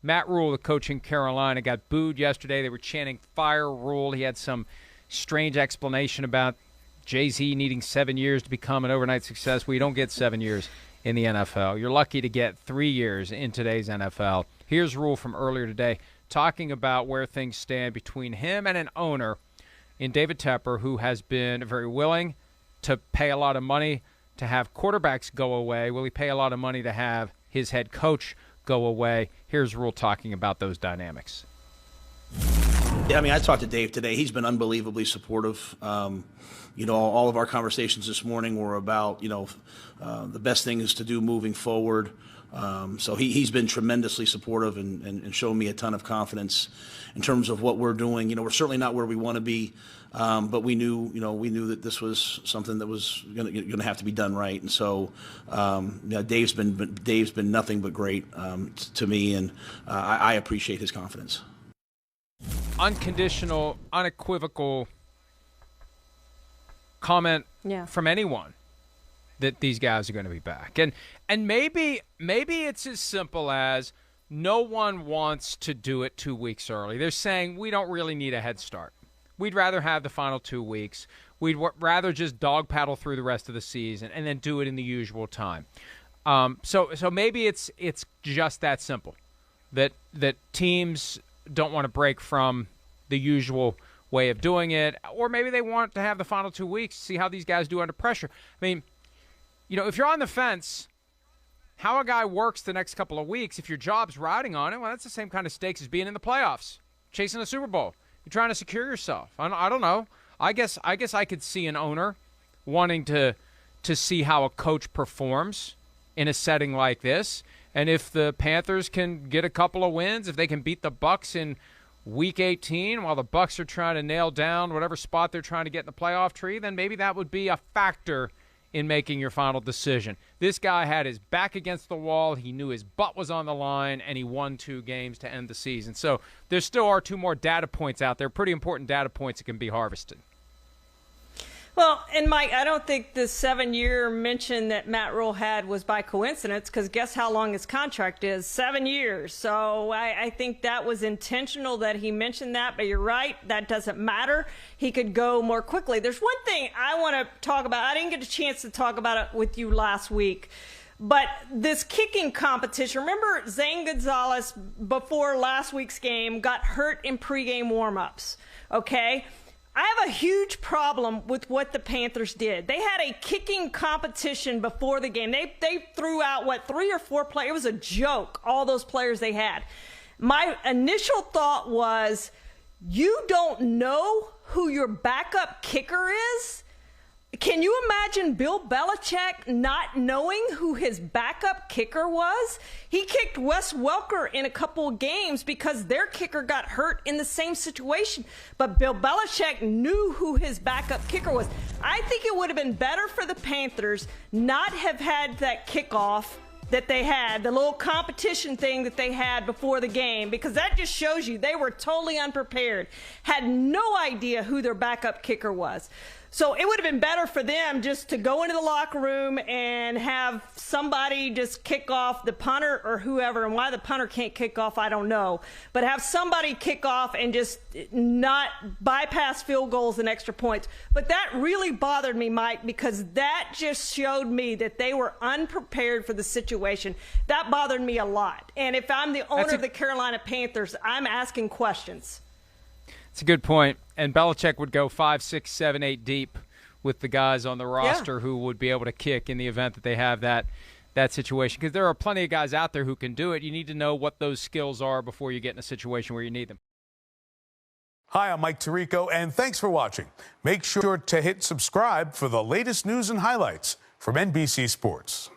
Matt Rhule, the coach in Carolina, got booed yesterday. They were chanting "Fire Rhule." He had some strange explanation about Jay-Z needing 7 years to become an overnight success. Well, you don't get 7 years in the NFL. You're lucky to get 3 years in today's NFL. Here's Rhule from earlier today talking about where things stand between him and an owner in David Tepper, who has been very willing to pay a lot of money to have quarterbacks go away. Will he pay a lot of money to have his head coach go away? Here's Rhule talking about those dynamics. Yeah, I mean, I talked to Dave today. He's been unbelievably supportive. All of our conversations this morning were about, the best things to do moving forward. So he's been tremendously supportive and shown me a ton of confidence in terms of what we're doing. We're certainly not where we want to be, but we knew that this was something that was going to have to be done right. And so, Dave's been nothing but great to me, and I appreciate his confidence. Unconditional, unequivocal comment from anyone that these guys are going to be back. And maybe it's as simple as no one wants to do it 2 weeks early. They're saying we don't really need a head start. We'd rather have the final 2 weeks. We'd rather just dog paddle through the rest of the season and then do it in the usual time. So maybe it's just that simple, that teams don't want to break from the usual way of doing it, or maybe they want to have the final 2 weeks to see how these guys do under pressure. I mean, if you're on the fence, how a guy works the next couple of weeks, if your job's riding on it, well, that's the same kind of stakes as being in the playoffs, chasing a Super Bowl. You're trying to secure yourself. I don't know. I guess I could see an owner wanting to see how a coach performs in a setting like this. And if the Panthers can get a couple of wins, if they can beat the Bucs in Week 18 while the Bucs are trying to nail down whatever spot they're trying to get in the playoff tree, then maybe that would be a factor in making your final decision. This guy had his back against the wall. He knew his butt was on the line, and he won 2 games to end the season. So there still are 2 more data points out there, pretty important data points that can be harvested. Well, and Mike, I don't think the 7-year mention that Matt Rhule had was by coincidence, because guess how long his contract is? 7 years. So I think that was intentional that he mentioned that, but you're right, that doesn't matter. He could go more quickly. There's one thing I want to talk about. I didn't get a chance to talk about it with you last week, but this kicking competition, remember Zane Gonzalez before last week's game got hurt in pregame warmups, okay? I have a huge problem with what the Panthers did. They had a kicking competition before the game. They threw out, 3 or 4 players. It was a joke, all those players they had. My initial thought was, you don't know who your backup kicker is? Can you imagine Bill Belichick not knowing who his backup kicker was? He kicked Wes Welker in a couple of games because their kicker got hurt in the same situation. But Bill Belichick knew who his backup kicker was. I think it would have been better for the Panthers not have had that kickoff that they had, the little competition thing that they had before the game, because that just shows you they were totally unprepared, had no idea who their backup kicker was. So it would have been better for them just to go into the locker room and have somebody just kick off, the punter or whoever. And why the punter can't kick off, I don't know. But have somebody kick off and just not bypass field goals and extra points. But that really bothered me, Mike, because that just showed me that they were unprepared for the situation. That bothered me a lot. And if I'm the owner of the Carolina Panthers, I'm asking questions. It's a good point. And Belichick would go 5, 6, 7, 8 deep with the guys on the roster who would be able to kick in the event that they have that situation. Because there are plenty of guys out there who can do it. You need to know what those skills are before you get in a situation where you need them. Hi, I'm Mike Tirico, and thanks for watching. Make sure to hit subscribe for the latest news and highlights from NBC Sports.